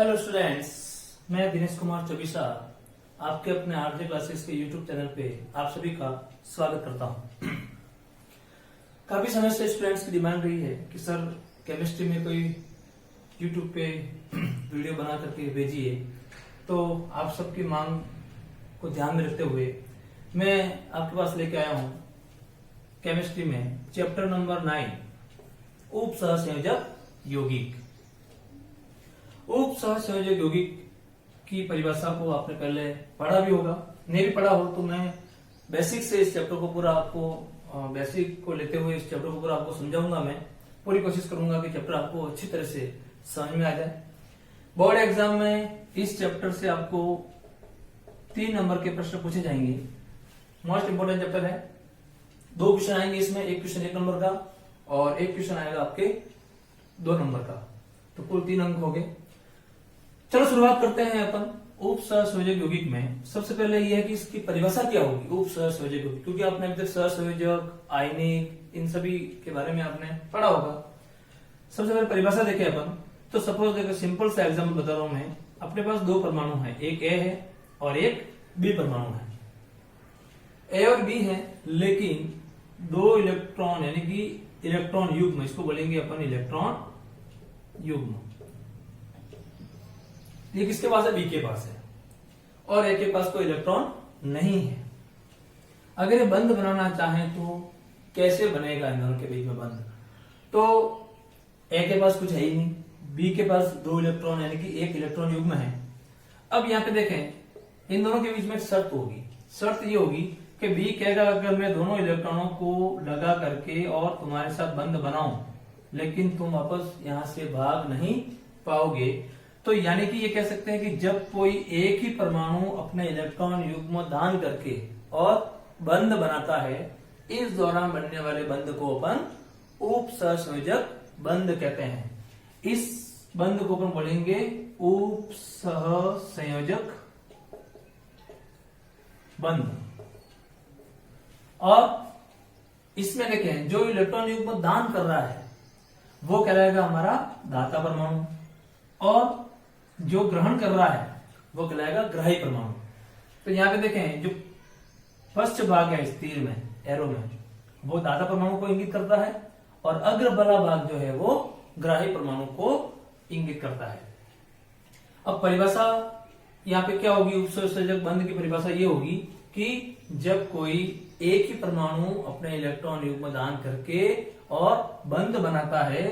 Hello students, मैं दिनेश कुमार चौबीसा आपके अपने आरजे क्लासेस के यूट्यूब चैनल पे आप सभी का स्वागत करता हूं। काफी समय से स्टूडेंट्स की डिमांड रही है कि सर केमिस्ट्री में कोई यूट्यूब पे वीडियो बना करके भेजिए। तो आप सबकी मांग को ध्यान में रखते हुए मैं आपके पास लेके आया हूं केमिस्ट्री में चैप्टर नंबर 9 उप सहसंयोजक यौगिक। उप सहसंयोजक यौगिक की परिभाषा को आपने पहले पढ़ा भी होगा, नहीं भी पढ़ा हो तो मैं बेसिक से इस चैप्टर को पूरा आपको बेसिक को लेते हुए इस चैप्टर को पूरा आपको समझाऊंगा। मैं पूरी कोशिश करूंगा कि चैप्टर आपको अच्छी तरह से समझ में आ जाए। बोर्ड एग्जाम में इस चैप्टर से आपको 3 नंबर के प्रश्न पूछे जाएंगे। मोस्ट इंपोर्टेंट चैप्टर है। 2 क्वेश्चन आएंगे इसमें, एक क्वेश्चन 1 नंबर का और एक क्वेश्चन आएगा आपके 2 नंबर का, तो कुल 3 अंक हो गए। चलो शुरुआत करते हैं अपन उप सहसंयोजक यौगिक में। सबसे पहले यह है कि इसकी परिभाषा क्या होगी उप सहसंयोजक यौगिक, क्योंकि आपने अभी तक सहसंयोजक, आयनिक, इन सभी के बारे में आपने पढ़ा होगा। सबसे पहले परिभाषा देखें अपन तो सपोज देखो, सिंपल सा एग्जाम्पल बता रहा हूं मैं। अपने पास 2 परमाणु है, एक ए है और एक बी परमाणु है। ए और बी है, लेकिन 2 इलेक्ट्रॉन यानी कि इलेक्ट्रॉन युग्म, इसको बोलेंगे अपन इलेक्ट्रॉन युग्म। ये किसके पास है? बी के पास है और ए के पास कोई इलेक्ट्रॉन नहीं है। अगर ये बंध बनाना चाहें तो कैसे बनेगा इन दोनों के बीच में बंध? तो ए के पास कुछ है ही नहीं, बी के पास 2 इलेक्ट्रॉन यानी कि 1 इलेक्ट्रॉन युग्म है। अब यहां पे देखें, इन दोनों के बीच में एक शर्त होगी। शर्त ये होगी कि बी कहेगा अगर मैं दोनों इलेक्ट्रॉनों को लगा करके और तुम्हारे साथ बंध बनाऊं, लेकिन तुम वापस यहां से भाग नहीं पाओगे, तो यानी कि ये कह सकते हैं कि जब कोई एक ही परमाणु अपने इलेक्ट्रॉन युग्म दान करके और बंध बनाता है, इस दौरान बनने वाले बंध को अपन उप सहसंयोजक बंध कहते हैं। इस बंध को अपन बोलेंगे उप सहसंयोजक बंध। और इसमें देखें, जो इलेक्ट्रॉन युग्म दान कर रहा है वो कहलाएगा हमारा दाता परमाणु, और जो ग्रहण कर रहा है वो कहलाएगा ग्राही परमाणु। तो यहां पे देखें, जो फर्स्ट भाग है इस तीर में, एरो में, वो दाता परमाणु को इंगित करता है और अग्र वाला भाग जो है वो ग्राही परमाणु को इंगित करता है। अब परिभाषा यहाँ पे क्या होगी? उप सहसंयोजक बंध की परिभाषा ये होगी कि जब कोई एक ही परमाणु अपने इलेक्ट्रॉन युग्म दान करके और बंध बनाता है,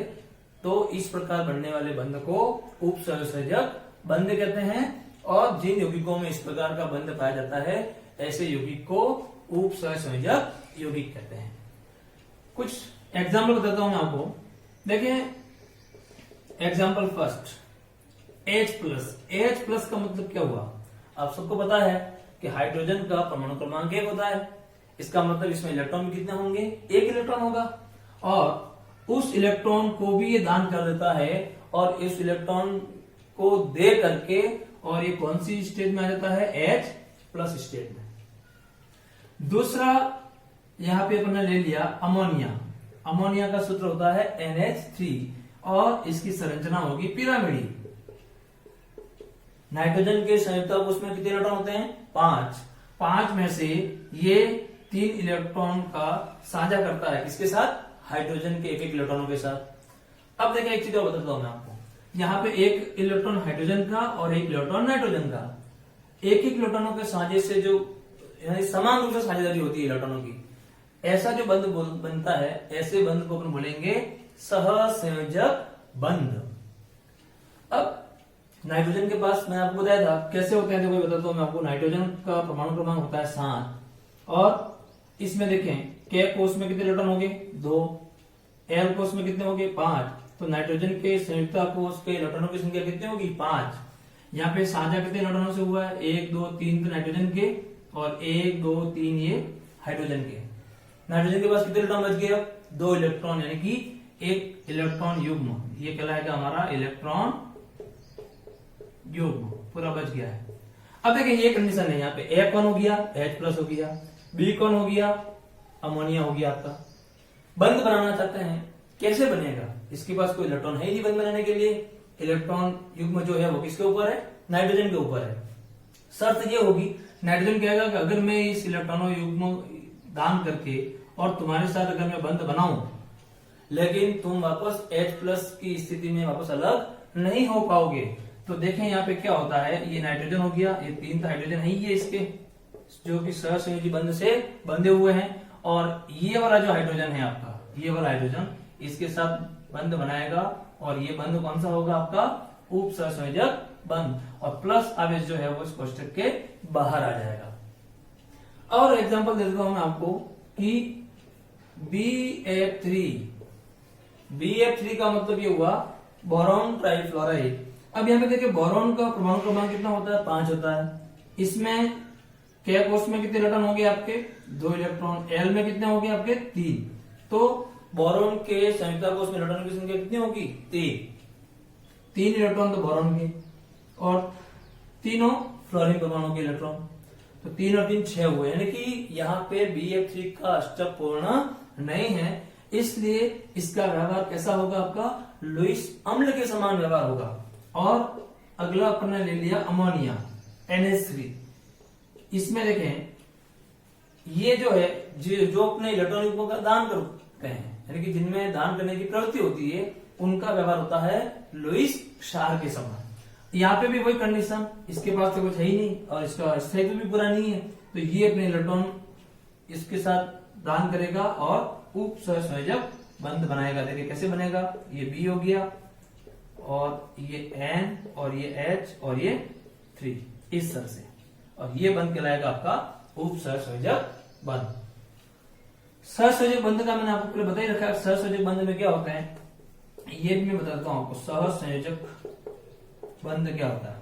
तो इस प्रकार बनने वाले बंध को उप सहसंयोजक बंध कहते हैं। और जिन यौगिकों में इस प्रकार का बंध पाया जाता है, ऐसे यौगिक को उप सहसंयोजक यौगिक कहते हैं। कुछ एग्जाम्पल बताता हूं मैं आपको। देखिए, एग्जाम्पल फर्स्ट, H+ का मतलब क्या हुआ? आप सबको पता है कि हाइड्रोजन का परमाणु क्रमांक 1 होता है। इसका मतलब इसमें इलेक्ट्रॉन भी कितने होंगे? 1 इलेक्ट्रॉन होगा। और उस इलेक्ट्रॉन को भी ये दान कर देता है और इस इलेक्ट्रॉन को दे करके, और ये कौन सी स्टेट में आ जाता है? H+ स्टेट में। दूसरा यहां पे अपन ने ले लिया अमोनिया। अमोनिया का सूत्र होता है NH3 और इसकी संरचना होगी पिरामिडी। नाइट्रोजन के संयुक्त उसमें कितने इलेक्ट्रॉन होते हैं? 5। 5 में से ये 3 इलेक्ट्रॉन का साझा करता है किसके साथ? हाइड्रोजन के 1-1 इलेक्ट्रॉनों के साथ। अब देखिए, एक चीज और बताता हूं मैं आपको। यहाँ पे 1 इलेक्ट्रॉन हाइड्रोजन का और 1 इलेक्ट्रॉन नाइट्रोजन का। 1-1 इलेक्ट्रॉनों के साझे से जो यानी समान रूप से साझेदारी होती है इलेक्ट्रॉनों की, ऐसा जो बंध बनता है, ऐसे बंध को अपन बोलेंगे सहसंयोजक बंध। अब नाइट्रोजन के पास मैं आपको बताया था कैसे होते हैं, देखो बताता हूं मैं आपको। नाइट्रोजन का परमाणु क्रमांक होता है 7 और इसमें देखें के कोष में कितने इलेक्ट्रॉन होंगे? 2। एल कोष में कितने होंगे? 5। तो नाइट्रोजन के संयुक्त कोष के इलेक्ट्रॉनों की संख्या कितनी होगी? 5। यहाँ पे साझा कितने इलेक्ट्रॉनों से हुआ है? 1, 2, 3 तो नाइट्रोजन के और 1, 2, 3 ये हाइड्रोजन के। नाइट्रोजन के पास कितने इलेक्ट्रॉन बच गए? 2 इलेक्ट्रॉन यानी कि 1 इलेक्ट्रॉन युग्म। ये कहलाएगा हमारा इलेक्ट्रॉन युग्म, पूरा बच गया है। अब देखिए, ये कंडीशन है। यहाँ पे ए कौन हो गया? H+ हो गया। बी कौन हो गया? अमोनिया हो गया आपका। बंध बनाना चाहते हैं, कैसे बनेगा? इसके पास कोई इलेक्ट्रॉन है ही नहीं बंध बनाने के लिए। इलेक्ट्रॉन युग्म जो है वो किसके ऊपर है, नाइट्रोजन के ऊपर है। शर्त ये होगी, नाइट्रोजन कहेगा कि अगर मैं इस इलेक्ट्रॉनों युग्म दान करके और तुम्हारे साथ अगर मैं बंध बनाऊं, लेकिन तुम वापस H+ की स्थिति में वापस अलग नहीं हो पाओगे। तो देखें यहाँ पे क्या होता है, ये नाइट्रोजन हो गया, ये 3 हाइड्रोजन है ये इसके, जो कि सहसंयोजी बंध से बंधे हुए हैं, और ये वाला जो हाइड्रोजन है आपका, ये वाला हाइड्रोजन इसके साथ बंध बनाएगा, और ये बंध कौन सा होगा आपका, उप सहसंयोजक बंध, और प्लस आवेश जो है वो इस कोष्टक के बाहर आ जाएगा। और एग्जांपल दे देता हूं मैं आपको कि BF3 का मतलब ये हुआ बोरॉन ट्राइफ्लोराइड। अब यहाँ पे देखिए बोरॉन का परमाणु क्रमांक कितना होता है, 5 होता है। इसमें K कोष में कितने इलेक्ट्रॉन हो गए आपके, 2 इलेक्ट्रॉन, L में कितने हो गए आपके, 3। तो बोरॉन के संयुक्त कोष में इलेक्ट्रॉन की संख्या कितनी होगी, 3 इलेक्ट्रॉन तो बोरॉन के, और तीनों फ्लोरीन परमाणु के इलेक्ट्रॉन, तो 3 और 3 6 हुए, यानी कि यहाँ पे BF3 का अष्टक पूर्ण नहीं है, इसलिए इसका व्यवहार कैसा होगा आपका, लुईस अम्ल के समान व्यवहार होगा। और अगला अपन ने ले लिया अमोनिया NH3। इसमें देखें ये जो है जो अपने इलेक्ट्रॉन युग्मों का दान करते हैं, यानी कि जिनमें दान करने की प्रवृत्ति होती है, उनका व्यवहार होता है लुईस क्षार के समान। यहाँ पे भी वही कंडीशन, इसके पास तो कुछ है ही नहीं और इसका स्थायित्व भी पूरा नहीं है, तो ये अपने इलेक्ट्रॉन इसके साथ दान करेगा और उप सहसंयोजक बंध बनाएगा। देखिए कैसे बनेगा, ये B हो गया, और ये N, और ये H, और ये 3, इस तरह से, और ये बंध कहलाएगा आपका उप सहसंयोजक बंध। सहसंयोजक बंध का मैंने आपको पहले बता ही रखा है। सहसंयोजक बंध में क्या होता है, ये भी मैं बताता हूं आपको। सहसंयोजक बंध क्या होता है,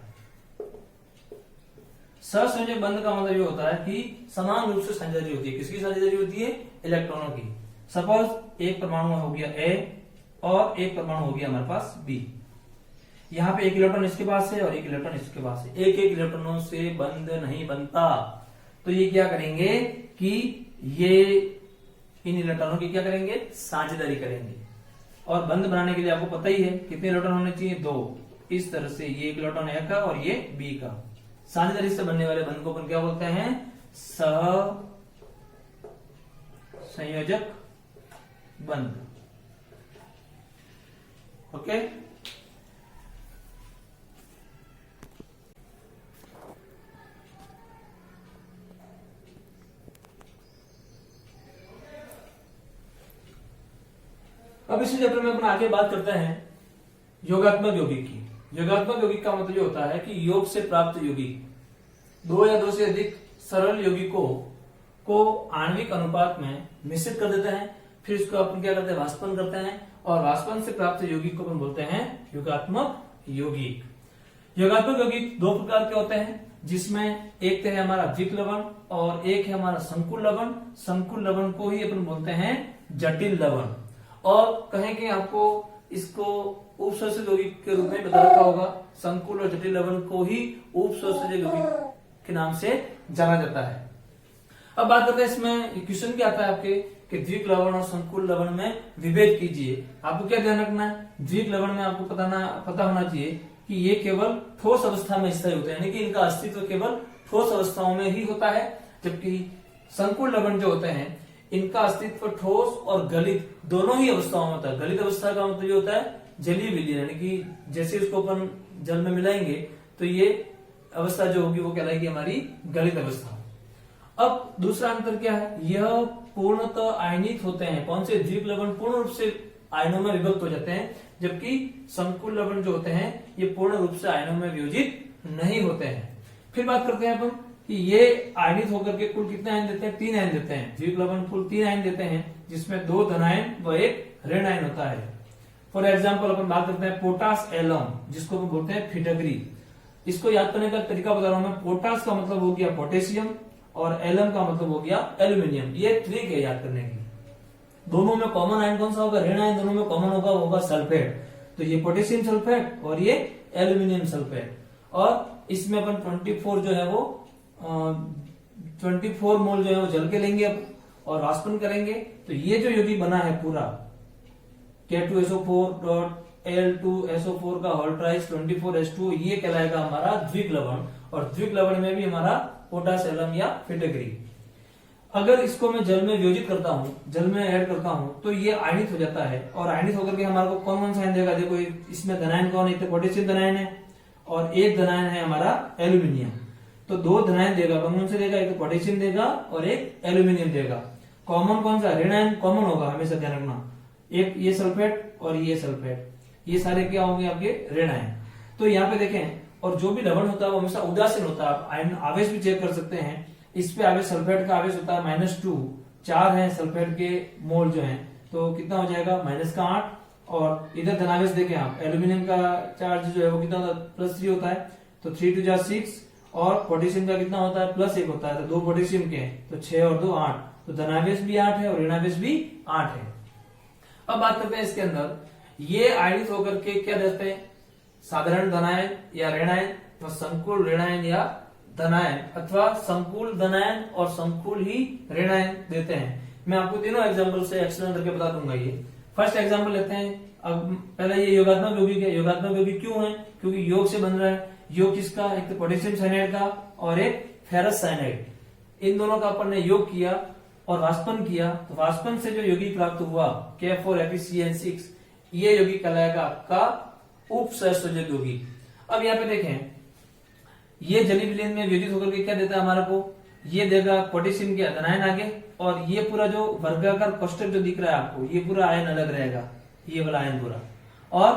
सहसंयोजक बंध का मतलब ये होता है कि समान रूप से साझेदारी होती है। किसकी साझेदारी होती है, इलेक्ट्रॉनों की। सपोज एक परमाणु हो गया A और एक परमाणु हो गया हमारे पास B। यहाँ पे एक इलेक्ट्रॉन इसके पास है और एक इलेक्ट्रॉन इसके पास है, एक एक इलेक्ट्रॉनों से बंध नहीं बनता। तो ये क्या करेंगे कि ये इन इलेक्ट्रॉनों की क्या करेंगे, साझेदारी करेंगे। और बंध बनाने के लिए आपको पता ही है कितने इलेक्ट्रॉन होने चाहिए, 2। इस तरह से ये एक इलेक्ट्रॉन A का और ये B का। साझेदारी से बनने वाले बंध को अपन क्या बोलते हैं, सह संयोजक बंध। ओके, अब इसी चैप्टर में अपन आगे बात करते हैं योगात्मक यौगिक की। योगात्मक यौगिक का मतलब ये होता है कि योग से प्राप्त यौगिक, 2 या 2 से अधिक सरल यौगिकों को आणविक अनुपात में मिश्रित कर देते हैं, फिर इसको अपन क्या करते हैं, वाष्पन करते हैं, और वाष्पन से प्राप्त यौगिक को अपन बोलते हैं योगात्मक यौगिक। योगात्मक यौगिक 2 प्रकार के होते हैं, जिसमें एक तो है हमारा द्विक लवण और एक है हमारा संकुल लवण। संकुल लवण को ही अपन बोलते हैं जटिल लवण, और कहेंगे आपको इसको उपसंयोजक यौगिक के रूप में बता रखा होगा। संकुल और जटिल लवण को ही उपसंयोजक यौगिक के नाम से जाना जाता है। अब बात करते हैं इसमें क्वेश्चन क्या आता है आपके कि द्विक लवण और संकुल लवण में विभेद कीजिए। आपको क्या ध्यान रखना है, द्विक लवण में आपको पता होना चाहिए कि ये केवल ठोस अवस्था में स्थायी होते हैं, यानी कि इनका अस्तित्व केवल ठोस अवस्थाओं में ही होता है, जबकि संकुल लवण जो होते हैं इनका अस्तित्व ठोस और गलित दोनों ही अवस्थाओं में होता है। गलित अवस्था का मतलब ये होता है जलीय विलीन, यानी कि जैसे इसको अपन जल में मिलाएंगे तो ये अवस्था जो होगी वो कहलाएगी हमारी गलित अवस्था। अब दूसरा अंतर क्या है, यह पूर्णतः आयनित होते हैं। कौन से, द्वीप लवण पूर्ण रूप से आयनों में विभक्त हो जाते हैं, जबकि संकुल लवण जो होते हैं ये पूर्ण रूप से आयनों में वियोजित नहीं होते हैं। फिर बात करते हैं अपन कि ये आयनित होकर के कुल कितने आयन देते हैं, 3 आयन देते हैं। द्वीप लवण कुल 3 आयन देते हैं, जिसमें 2 धनायन व 1 ऋण आयन होता है। फॉर एग्जाम्पल अपन बात करते हैं पोटास एलम, जिसको हम बोलते हैं फिटकरी। इसको याद करने का तरीका बता रहा हूं मैं। पोटास का मतलब हो गया पोटेशियम और एलम का मतलब हो गया एल्यूमिनियम। ये ट्रिक है याद करने की। दोनों में कॉमन आयन कौन सा होगा, ऋण आयन दोनों में कॉमन होगा, वो होगा सल्फेट। तो ये पोटेशियम सल्फेट और ये एल्यूमिनियम सल्फेट। और इसमें अपन 24 जो है वो 24 मोल जो है वो जल के लेंगे अब और वाष्पन करेंगे। तो ये जो यौगिक बना है पूरा K2SO4 Al2SO4 का होल ट्राइस 24H2O, ये कहलाएगा हमारा द्विक लवण। और द्विक लवण में भी हमारा पोटास एलम या फिटेगरी। अगर इसको मैं जल में वियोजित करता हूँ, जल में ऐड करता हूँ, तो ये आयनित हो जाता है। और आयनित होकर के हमारे को कौन कौन सा आयन देगा? देखो इसमें धनायन कौन है? एक तो पोटेशियम धनायन है और एक धनायन है हमारा एल्यूमिनियम। तो दो धनायन देगा, कौन कौन से देगा? एक तो पोटेशियम देगा और एक एल्यूमिनियम देगा। कॉमन कौन सा? ऋण आयन कॉमन होगा, हमेशा ध्यान रखना। एक ये सल्फेट और ये सल्फेट, ये सारे क्या होंगे? आपके ऋण आयन। तो यहाँ पे देखें, और जो भी लवण होता है वो हमेशा उदासीन होता है। आप आयन आवेश भी चेक कर सकते हैं। इस पे आवेश सल्फेट का आवेश होता है -2, 4 है सल्फेट के मोल जो है, तो कितना हो जाएगा? -8। और इधर धनावेश देखें आप, एल्यूमिनियम का चार्ज जो है वो कितना होता है? +3 होता है, तो 3 2 जा 6। और पोटेशियम का कितना होता है? +1 होता है, तो 2 पोटेशियम के हैं, तो 6 और 2 8, तो धनावेश भी 8 है और ऋणावेश भी 8 है। अब बात करते हैं इसके अंदर, ये आयनित होकर के क्या देते हैं? साधारण धनायन या ऋणायन, तो संकुल ऋणायन या धनायन, अथवा संकुल धनायन और संकुल ही ऋणायन देते हैं। मैं आपको तीनों एग्जांपल से एक्सप्लेन करके बता दूंगा। ये फर्स्ट एग्जांपल लेते हैं। अब पहले ये योगात्मक यौगिक है। योगात्मक यौगिक क्यों है? क्योंकि योग से बन रहा है। योग किसका? एक तो पोटेशियम साइनाइड का और एक फेरस साइनाइड। इन दोनों का अपन ने योग किया और वाष्पन किया, तो वाष्पन से जो यौगिक प्राप्त हुआ K4FeCN6, ये यौगिक कहलाएगा आपका उपसहसंयोजक यौगिक। अब यहाँ पे देखें, ये जलीय विलयन में वियोजित होकर के क्या देता है हमारे को? ये देगा पोटेशियम के धनायन आगे, और ये पूरा जो वर्गाकार कोष्ठक जो दिख रहा है आपको, ये पूरा आयन अलग रहेगा, ये वाला आयन पूरा। और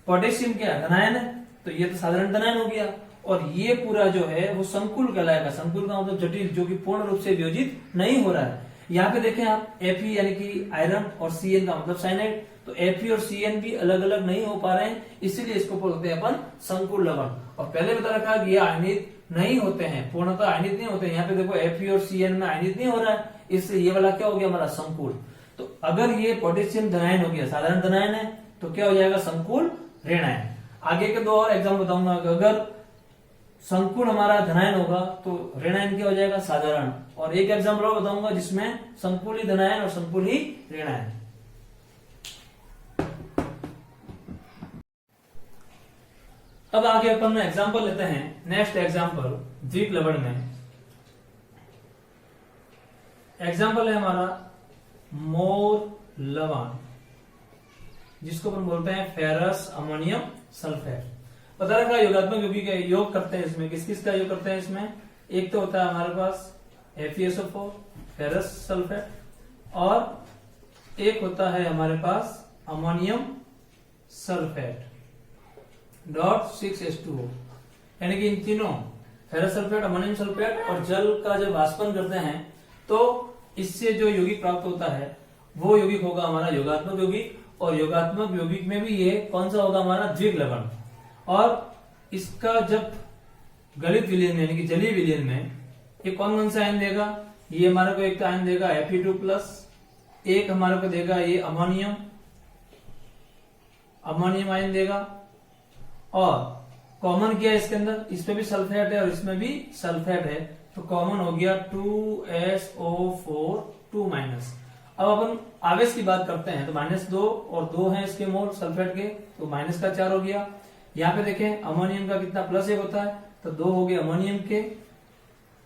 पोटेशियम के धनायन है, तो ये तो साधारण धनायन हो गया। और ये पूरा जो है वो संकुल कहलाएगा। संकुल का मतलब जटिल, जो कि पूर्ण रूप से वियोजित नहीं हो रहा है। यहाँ पे देखें आप, Fe यानी कि आयरन और Cn का मतलब साइनाइड, तो Fe और Cn भी अलग अलग नहीं हो पा रहे हैं, इसीलिए इसको बोलते हैं अपन संकुल लवण। और पहले बता रखा कि ये आयनित नहीं होते हैं, पूर्णतः आयनित नहीं होते हैं। यहाँ पे देखो Fe और Cn में आयनित नहीं हो रहा है, इससे ये वाला क्या हो गया? हमारा संकुल। तो अगर ये पोटेशियम धनायन हो गया, साधारण धनायन है, तो क्या हो जाएगा? संकुल ऋणायन। आगे के दो और एग्जाम बताऊंगा। अगर संकुल हमारा धनायन होगा तो ऋणायन क्या हो जाएगा? साधारण। और एक एग्जाम्पल और बताऊंगा जिसमें संकुल ही धनायन और संकुल ही ऋणायन। अब आगे अपन एग्जाम्पल लेते हैं। नेक्स्ट एग्जाम्पल द्विक लवण में एग्जाम्पल है हमारा मोर लवण, जिसको अपन बोलते हैं फेरस अमोनियम सल्फेट। पता रखा योगात्मक यौगिक का योग करते हैं। इसमें किस किस का योग करते हैं? इसमें एक तो होता है हमारे पास FeSO4 फेरस सल्फेट, और एक होता है हमारे पास अमोनियम सल्फेट .6H2O। यानी कि इन तीनों फेरस सल्फेट, अमोनियम सल्फेट और जल का जब वाष्पन करते हैं तो इससे जो यौगिक प्राप्त होता है वो यौगिक होगा हमारा योगात्मक यौगिक। और योगात्मक यौगिक में भी ये कौन सा होगा? हमारा द्विक लवण। और इसका जब गलित विलयन यानी कि जलीय विलयन में ये कौन कौन सा आयन देगा? ये हमारे को एक तो आयन देगा Fe2+, एक हमारे को देगा ये अमोनियम आयन देगा। और कॉमन क्या है इसके अंदर? इसमें भी सल्फेट है और इसमें भी सल्फेट है, तो कॉमन हो गया 2SO4 2-। अब अपन आवेश की बात करते हैं, तो -2 और 2 है इसके मोल सल्फेट के, तो -4 हो गया। यहाँ पे देखें अमोनियम का कितना? +1 होता है, तो 2 हो गए अमोनियम के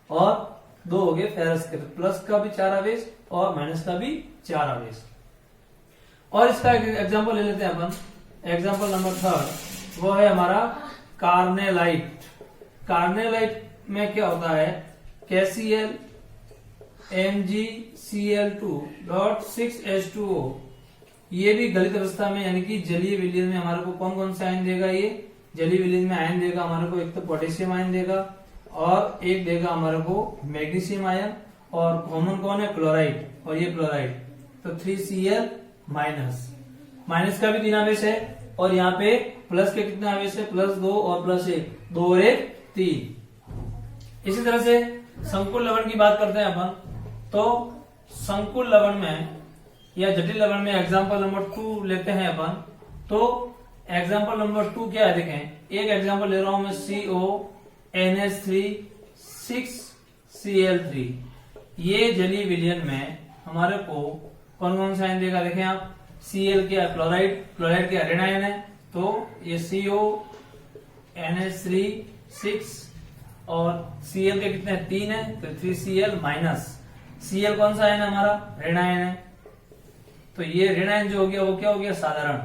और 2 हो गए फेरस के। तो प्लस का भी 4 आवेश और माइनस का भी 4 आवेश। और इसका एग्जांपल ले लेते हैं अपन। एग्जांपल नंबर 3 वो है हमारा कार्नेलाइट। कार्नेलाइट में क्या होता है? KCl MgCl2.6H2O। ये भी गलित अवस्था में यानी कि जलीय विलयन में हमारे को कौन कौन सा आयन देगा? ये जलीय विलयन में आयन देगा हमारे को, एक तो पोटेशियम आयन देगा और एक देगा हमारे को मैग्नीशियम आयन, और कॉमन कौन है? क्लोराइड, और ये क्लोराइड, तो 3Cl माइनस का भी 3 आवेश है, और यहाँ पे प्लस के कितने आवेश है? +2 और +1, 2 और 1 3। इसी तरह से संकुल लवण की बात करते हैं अपन, तो संकुल लवण में या जटिल लवण में एग्जांपल नंबर 2 लेते हैं अपन। तो एग्जांपल नंबर 2 क्या है? देखें, एक एग्जांपल ले रहा हूं मैं CONH3 6Cl3। ये जलीय विलयन में हमारे को कौन कौन सा आयन देगा? देखें आप, Cl क्या क्लोराइड, क्लोराइड क्या ऋण आयन है, तो ये CO NH3 6 और Cl के कितने 3 है, तो 3Cl माइनस Cl कौन सा आयन है हमारा, ऋण आयन है, तो ये ऋण आयन जो हो गया वो क्या हो गया साधारण।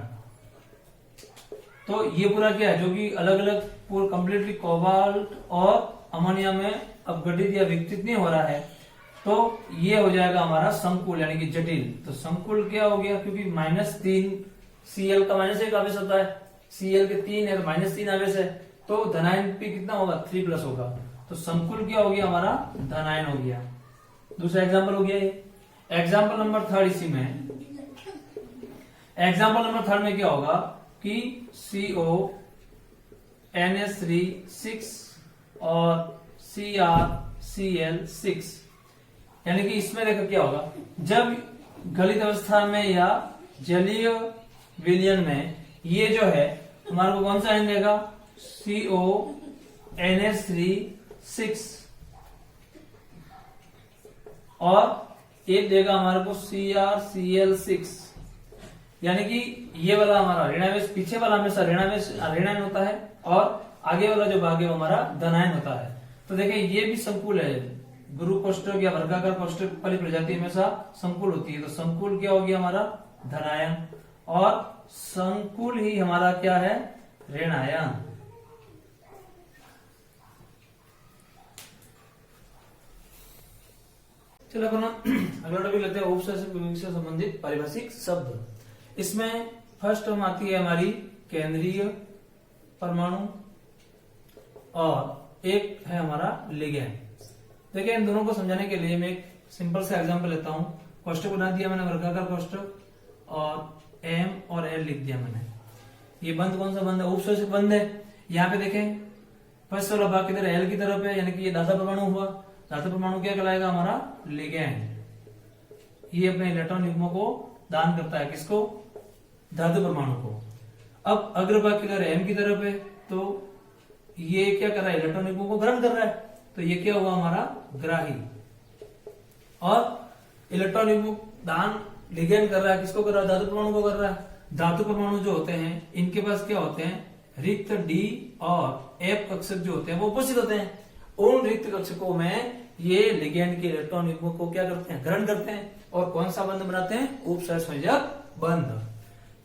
तो ये पूरा क्या है जो कि अलग अलग पूरा कंप्लीटली कोबाल्ट और अमोनिया में अपघटित या विकसित नहीं हो रहा है, तो ये हो जाएगा हमारा संकुल यानी कि जटिल। तो संकुल क्या हो गया, क्योंकि -3 Cl का -1 आवेश होता है, Cl के 3 है तो -3 आवेश है, तो धनायन P कितना होगा 3+ होगा, तो संकुल क्या हो गया हमारा धनायन हो गया। दूसरा एग्जाम्पल हो गया ये। एग्जाम्पल नंबर 3 इसी में, एग्जाम्पल नंबर 3 में क्या होगा कि CO NH3 6 और CrCl 6, यानी कि इसमें देखो क्या होगा, जब गलित अवस्था में या जलीय विलयन में ये जो है हमारे को कौन सा आयन देगा, CO NH3 6 और एक देगा हमारे को CrCl 6, यानी कि ये वाला हमारा ऋणावेश, पीछे वाला हमेशा ऋणायन होता है और आगे वाला जो भाग है वो हमारा धनायन होता है। तो देखिए ये भी संकुल है, गुरु कोष्ठक या वर्गाकार कोष्ठक वाली प्रजाति हमेशा संकुल होती है, तो संकुल क्या हो गया हमारा धनायन, और संकुल ही हमारा क्या है ऋणायन। चलो अपन अगला टॉपिक लेते हैं उपसर्जक से संबंधित पारिभाषिक शब्द। इसमें फर्स्ट टर्म आती है हमारी केंद्रीय परमाणु और एक है हमारा लिगैंड। देखिए इन दोनों को समझाने के लिए मैं एक सिंपल सा एग्जांपल लेता हूं। कोष्ठक बना दिया मैंने वर्गाकार कोष्ठक और M और L लिख दिया मैंने। ये बंद कौन सा बंद है, उपसर्जक बंद है। यहाँ पे देखें फर्स्ट वाला भाग किधर L की तरफ है, यानी कि ये धातु परमाणु हुआ। धातु परमाणु क्या कहलाएगा हमारा लिगैंड। ये अपने इलेक्ट्रॉन युग्मों को दान करता है, किसको, धातु परमाणु को। अब अग्रभाग किधर है M की तरफ है, तो ये क्या कर रहा है इलेक्ट्रॉन युग्मों को ग्रहण कर रहा है, तो ये क्या हुआ हमारा ग्राही। और इलेक्ट्रॉन युग्म दान लिगैंड कर रहा है, किसको कर रहा है, धातु परमाणु को कर रहा है। धातु परमाणु जो होते हैं इनके पास क्या होते हैं, रिक्त D और F कक्षक जो होते हैं वो उपस्थित होते हैं। उन रिक्त कक्षकों में ये लिगैंड के इलेक्ट्रॉन युग्म को क्या करते हैं, ग्रहण करते हैं और कौन सा बंध बनाते हैं, उपसंयोजक बंध।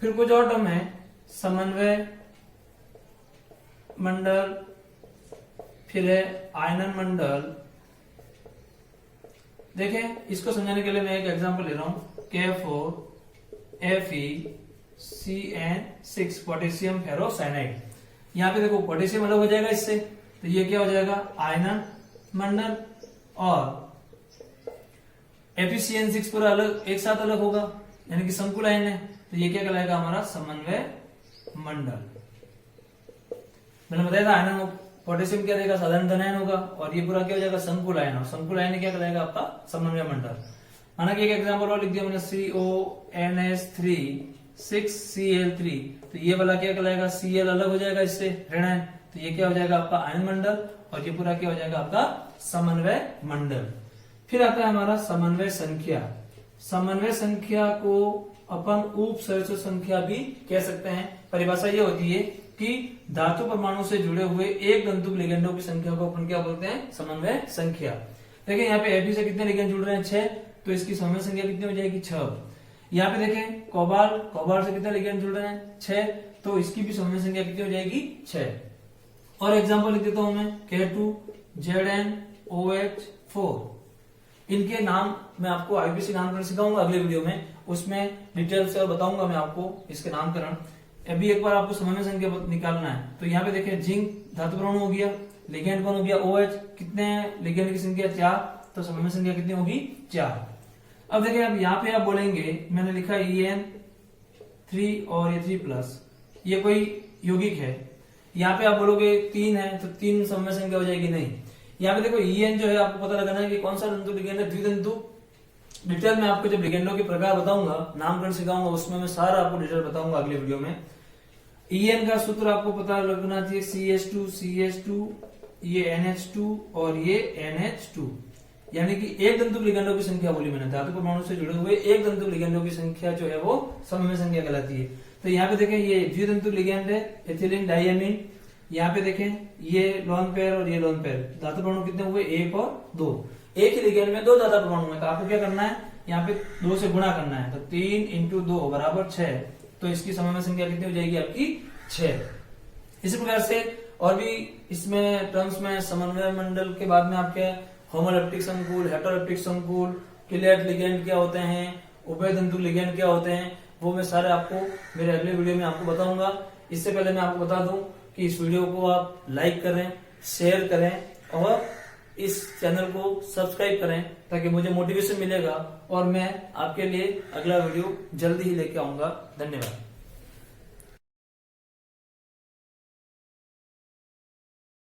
फिर कुछ और टर्म है, समन्वय मंडल, फिर है आयनन मंडल। देखें इसको समझाने के लिए मैं एक एग्जांपल ले रहा हूं, K4FeCN6 पोटेशियम फेरोसाइनाइड। यहाँ पे देखो पोटेशियम अलग हो जाएगा इससे, तो ये क्या हो जाएगा आयनन मंडल, और FeCN6 पूरा अलग एक साथ अलग होगा, यानी कि संकुल आयन है, तो ये क्या कहलाएगा हमारा समन्वय मंडल। मैंने बताया था आयनन पोटेशियम क्या देगा, साधारण धनायन होगा, और ये पूरा क्या हो जाएगा संकुल आयन, और संकुल आयन क्या कहलाएगा आपका समन्वय मंडल। माना कि एक एग्जांपल और लिख दिया मैंने CONH3 6Cl3, तो ये वाला क्या कहलाएगा, Cl अलग हो जाएगा इससे ऋणायन, तो ये क्या हो जाएगा आपका आयन मंडल, और ये पूरा क्या हो जाएगा आपका समन्वय मंडल। फिर आता है हमारा समन्वय संख्या। समन्वय संख्या को अपन उपसर्जक संख्या भी कह सकते हैं। परिभाषा ये होती है कि धातु परमाणु से जुड़े हुए एक तंतुक लिगेंडों की संख्या को अपन क्या बोलते हैं, समन्वय संख्या। देखिए यहाँ पे Fe से कितने लिगेंड जुड़ रहे हैं, 6, तो इसकी समन्वय संख्या कितनी हो जाएगी 6। यहाँ पे देखें कोबाल्ट से कितने लिगेंड जुड़ रहे हैं 6, तो इसकी भी समन्वय संख्या कितनी हो जाएगी 6। और एग्जाम्पल लिख देता हूं मैं, K2ZnOH4। इनके नाम मैं आपको आईपीसी नामकरण सिखाऊंगा अगले वीडियो में, उसमें डिटेल से और बताऊंगा मैं आपको इसके नामकरण। अभी एक बार आपको समन्वय संख्या देखना है, तो यहाँ पे देखें जिंक धातु परमाणु हो गया, लिगेंड कौन हो गया OH, कितने लिगेंड की संख्या 4, तो समन्वय संख्या कितनी होगी 4। अब देखिए अब यहाँ पे आप बोलेंगे, मैंने लिखा EN3 और ये 3+, ये कोई यौगिक है। यहाँ पे आप बोलोगे 3 है, तो 3 समन्वय संख्या हो जाएगी, नहीं। यहाँ पे देखो EN जो है आपको पता लगाना है कि कौन सा तंतु लिगेंड है, द्वितंतु। डिटेल में आपको जब लिगेंडों के प्रकार बताऊंगा, नामकरण सिखाऊंगा, उसमें मैं सारा आपको डिटेल बताऊंगा अगले वीडियो में। EN का सूत्र आपको पता लगना चाहिए, CH2 ये NH2 और ये NH2। यानी कि एक दंतुक लिगेंडों की संख्या बोली मैंने, धातु परमाणु से जुड़े हुए एक दंतुक लिगेंडों की संख्या जो है वो समन्वय संख्या कहलाती है। तो यहाँ पे देखें ये द्विदंतुक लिगेंड है एथिलीन डाइएमीन। यहाँ पे देखें ये लोन पेयर और ये लोन पेयर, धातु परमाणु कितने हुए 1 और 2। एक ही लिगेंड में 2 धातु परमाणु है, तो आपको क्या करना है, यहाँ पे 2 से गुणा करना है। तो 3 × 2 = 6, तो इसकी समन्वय संख्या कितनी हो जाएगी आपकी 6। इसी प्रकार से और भी इसमें टर्म्स में समन्वय मंडल के बाद में आपके होमोलेप्टिक संकुल, हेटेरोलेप्टिक संकुल, किलेट लिगेंड क्या होते हैं, उभयदंतु लिगेंड क्या होते हैं, वो मैं सारे आपको मेरे अगले वीडियो में आपको बताऊंगा। इससे पहले मैं आपको बता दूं कि इस वीडियो को आप लाइक करें, शेयर करें और इस चैनल को सब्सक्राइब करें ताकि मुझे मोटिवेशन मिलेगा और मैं आपके लिए अगला वीडियो जल्दी ही लेके आऊंगा। धन्यवाद।